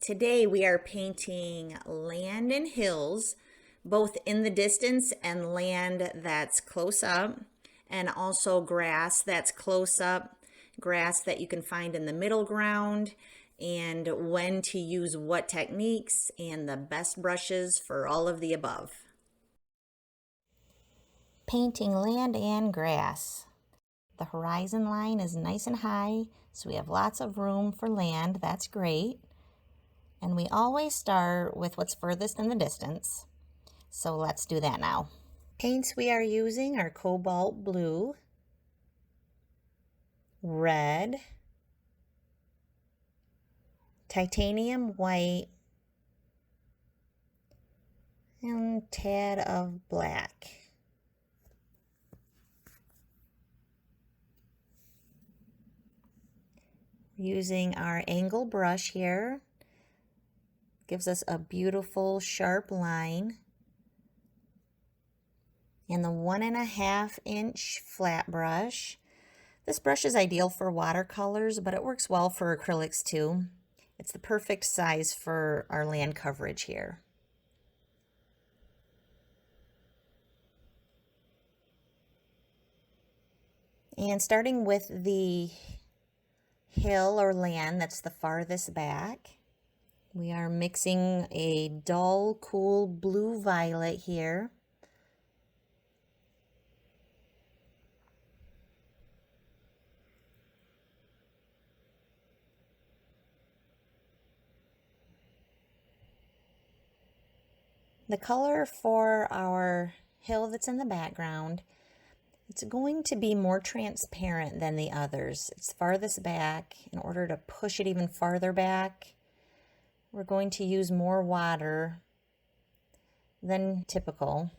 Today we are painting land and hills, both in the distance and land that's close up, and also grass that's close up, grass that you can find in the middle ground, and when to use what techniques and the best brushes for all of the above. Painting land and grass. The horizon line is nice and high, so we have lots of room for land. That's great. And we always start with what's furthest in the distance. So let's do that now. Paints we are using are cobalt blue, red, titanium white, and a tad of black. Using our angle brush here, gives us a beautiful sharp line. And the 1.5 inch flat brush. This brush is ideal for watercolors, but it works well for acrylics too. It's the perfect size for our land coverage here. And starting with the hill or land that's the farthest back, we are mixing a dull, cool blue-violet here. The color for our hill that's in the background, it's going to be more transparent than the others. It's farthest back. In order to push it even farther back, we're going to use more water than typical.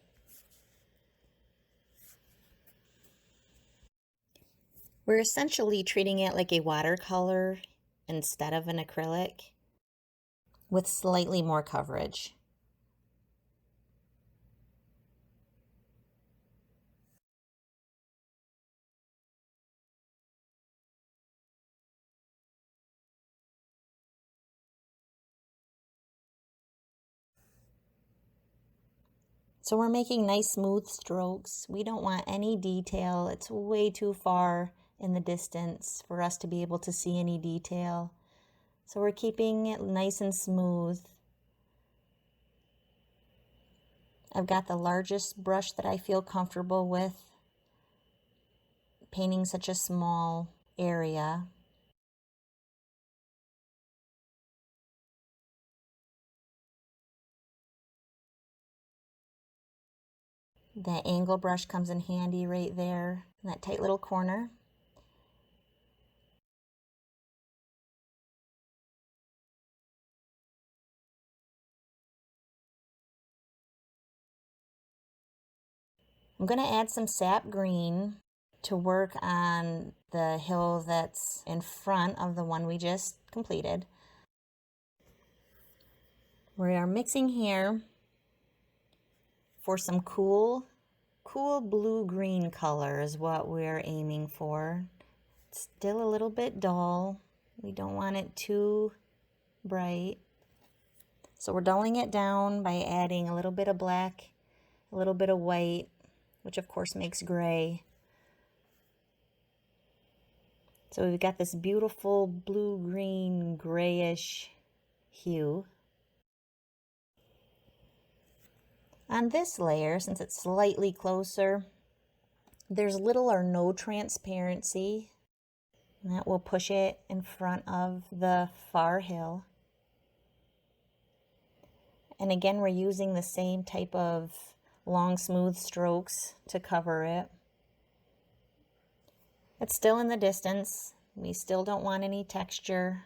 We're essentially treating it like a watercolor instead of an acrylic with slightly more coverage. So we're making nice smooth strokes. We don't want any detail. It's way too far in the distance for us to be able to see any detail. So we're keeping it nice and smooth. I've got the largest brush that I feel comfortable with painting such a small area. The angle brush comes in handy right there in that tight little corner. I'm going to add some sap green to work on the hill that's in front of the one we just completed. We are mixing here for some cool blue-green color is what we're aiming for. It's still a little bit dull. We don't want it too bright. So we're dulling it down by adding a little bit of black, a little bit of white, which of course makes gray. So we've got this beautiful blue-green grayish hue. On this layer, since it's slightly closer, there's little or no transparency. And that will push it in front of the far hill. And again, we're using the same type of long, smooth strokes to cover it. It's still in the distance. We still don't want any texture.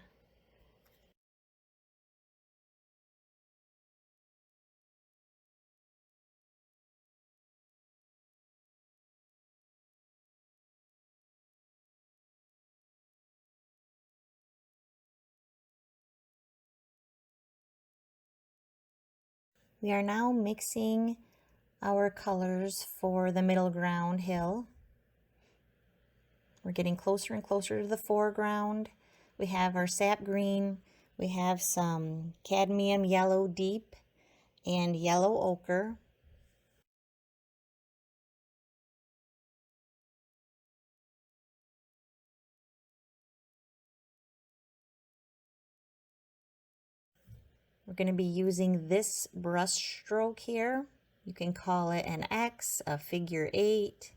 We are now mixing our colors for the middle ground hill. We're getting closer and closer to the foreground. We have our sap green, We have some cadmium yellow deep and yellow ochre. We're going to be using this brush stroke here. You can call it an X, a figure 8.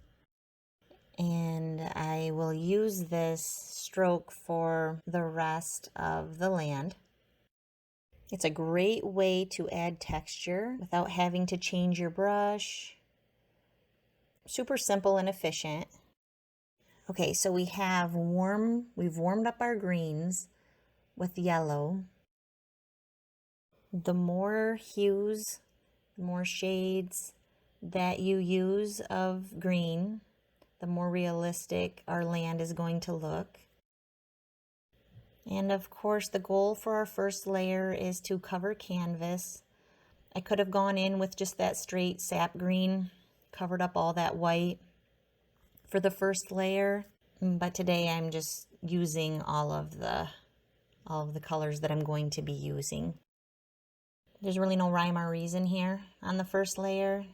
And I will use this stroke for the rest of the land. It's a great way to add texture without having to change your brush. Super simple and efficient. Okay, so we've warmed up our greens with yellow. The more hues, the more shades that you use of green, the more realistic our land is going to look. And of course, the goal for our first layer is to cover canvas. I could have gone in with just that straight sap green, covered up all that white for the first layer, but today I'm just using all of the colors that I'm going to be using. There's really no rhyme or reason here on the first layer.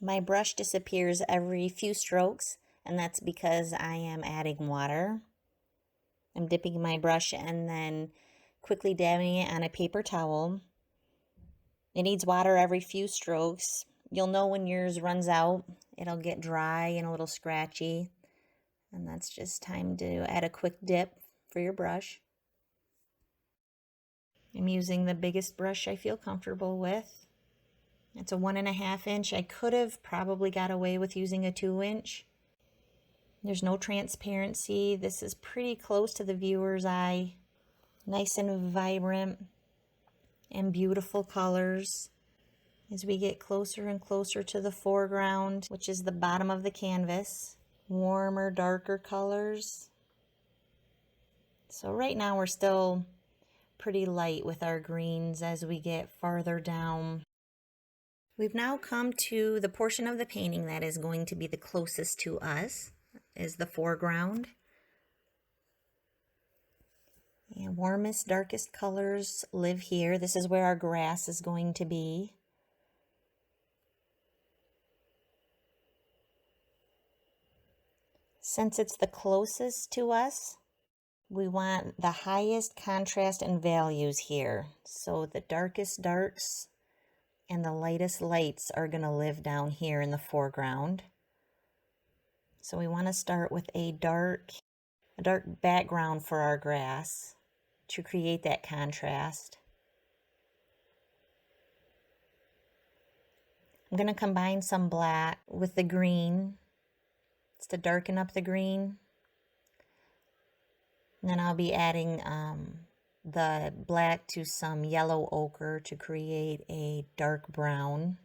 My brush disappears every few strokes, and that's because I am adding water. I'm dipping my brush and then quickly dabbing it on a paper towel. It needs water every few strokes. You'll know when yours runs out. It'll get dry and a little scratchy. And that's just time to add a quick dip for your brush. I'm using the biggest brush I feel comfortable with. It's a 1.5 inch. I could have probably got away with using a 2 inch. There's no transparency. This is pretty close to the viewer's eye. Nice and vibrant and beautiful colors. As we get closer and closer to the foreground, which is the bottom of the canvas, warmer, darker colors. So right now we're still pretty light with our greens as we get farther down. We've now come to the portion of the painting that is going to be the closest to us, is the foreground. And warmest, darkest colors live here. This is where our grass is going to be. Since it's the closest to us, we want the highest contrast and values here. So the darkest darks and the lightest lights are going to live down here in the foreground. So we want to start with a dark background for our grass to create that contrast. I'm going to combine some black with the green. It's to darken up the green. And then I'll be adding the black to some yellow ochre to create a dark brown.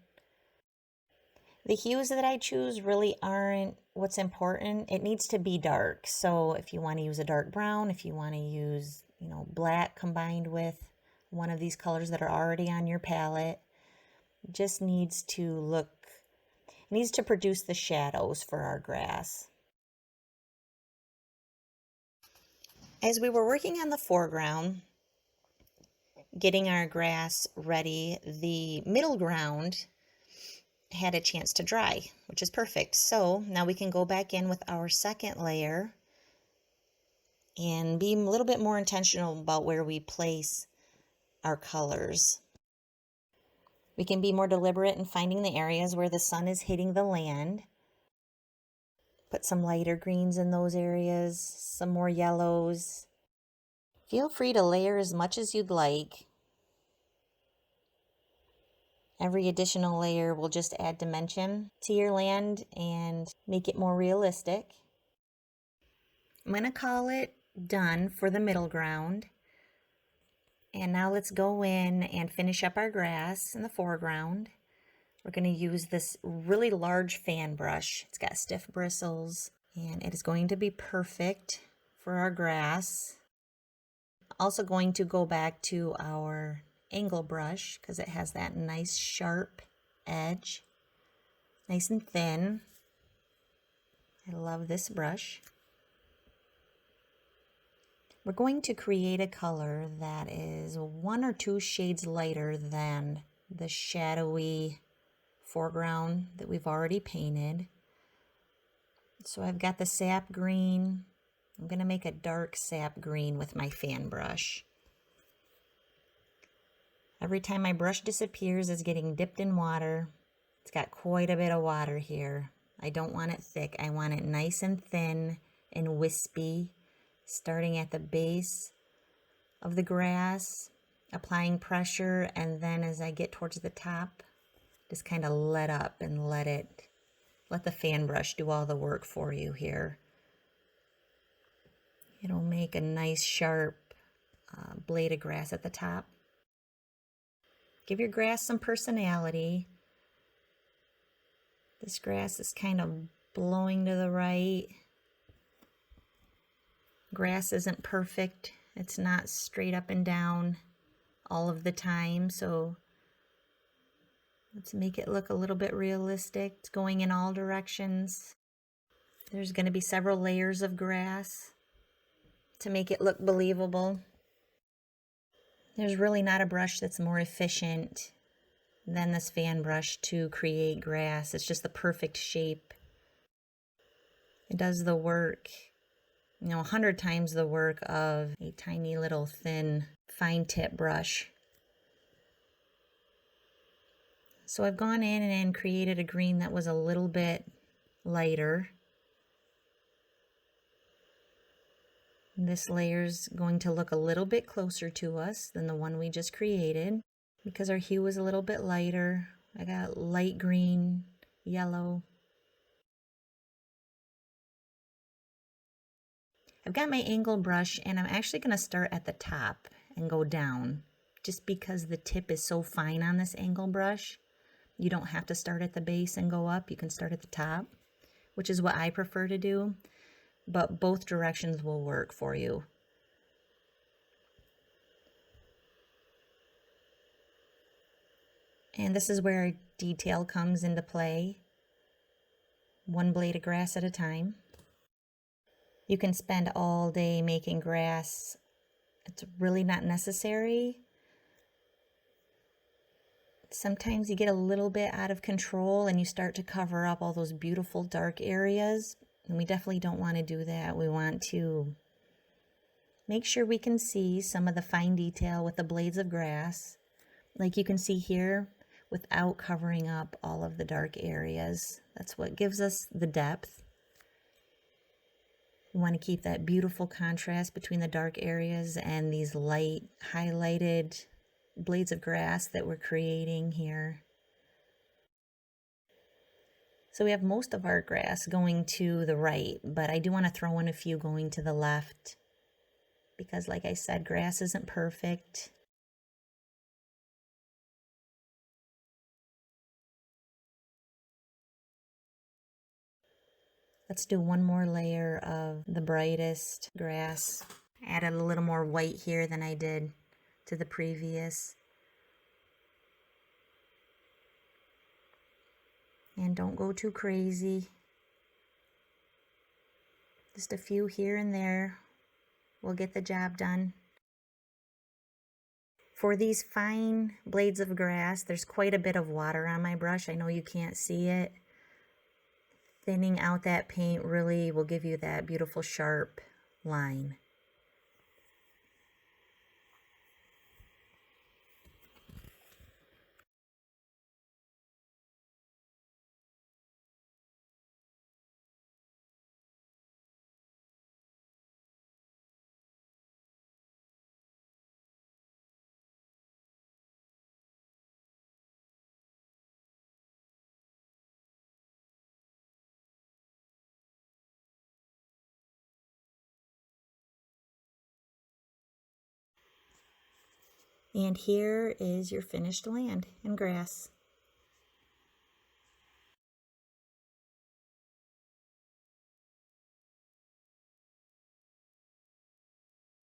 The hues that I choose really aren't what's important. It needs to be dark. So if you want to use a dark brown, if you want to use, black combined with one of these colors that are already on your palette, it just needs to produce the shadows for our grass. As we were working on the foreground, getting our grass ready, the middle ground had a chance to dry, which is perfect. So now we can go back in with our second layer and be a little bit more intentional about where we place our colors. We can be more deliberate in finding the areas where the sun is hitting the land. Put some lighter greens in those areas, some more yellows. Feel free to layer as much as you'd like. Every additional layer will just add dimension to your land and make it more realistic. I'm going to call it done for the middle ground. And now let's go in and finish up our grass in the foreground. We're going to use this really large fan brush. It's got stiff bristles and it is going to be perfect for our grass. Also going to go back to our angle brush because it has that nice sharp edge, nice and thin. I love this brush. We're going to create a color that is 1 or 2 shades lighter than the shadowy foreground that we've already painted. So I've got the sap green. I'm going to make a dark sap green with my fan brush. Every time my brush disappears, it's getting dipped in water. It's got quite a bit of water here. I don't want it thick. I want it nice and thin and wispy, starting at the base of the grass, applying pressure, and then as I get towards the top, just kind of let up and let the fan brush do all the work for you here. It'll make a nice sharp blade of grass at the top. Give your grass some personality. This grass is kind of blowing to the right. Grass isn't perfect. It's not straight up and down all of the time, so let's make it look a little bit realistic. It's going in all directions. There's going to be several layers of grass to make it look believable. There's really not a brush that's more efficient than this fan brush to create grass. It's just the perfect shape. It does the work, 100 times the work of a tiny little thin fine tip brush. So I've gone in and created a green that was a little bit lighter. This layer's going to look a little bit closer to us than the one we just created because our hue is a little bit lighter. I got light green, yellow. I've got my angle brush and I'm actually going to start at the top and go down just because the tip is so fine on this angle brush. You don't have to start at the base and go up. You can start at the top, which is what I prefer to do, but both directions will work for you. And this is where detail comes into play. One blade of grass at a time. You can spend all day making grass. It's really not necessary. Sometimes you get a little bit out of control and you start to cover up all those beautiful dark areas. And we definitely don't want to do that. We want to make sure we can see some of the fine detail with the blades of grass, like you can see here, without covering up all of the dark areas. That's what gives us the depth. We want to keep that beautiful contrast between the dark areas and these light highlighted blades of grass that we're creating here. So we have most of our grass going to the right, but I do want to throw in a few going to the left because, like I said, grass isn't perfect. Let's do one more layer of the brightest grass. Added a little more white here than I did to the previous. And don't go too crazy. Just a few here and there will get the job done. For these fine blades of grass, there's quite a bit of water on my brush. I know you can't see it. Thinning out that paint really will give you that beautiful sharp line. And here is your finished land and grass.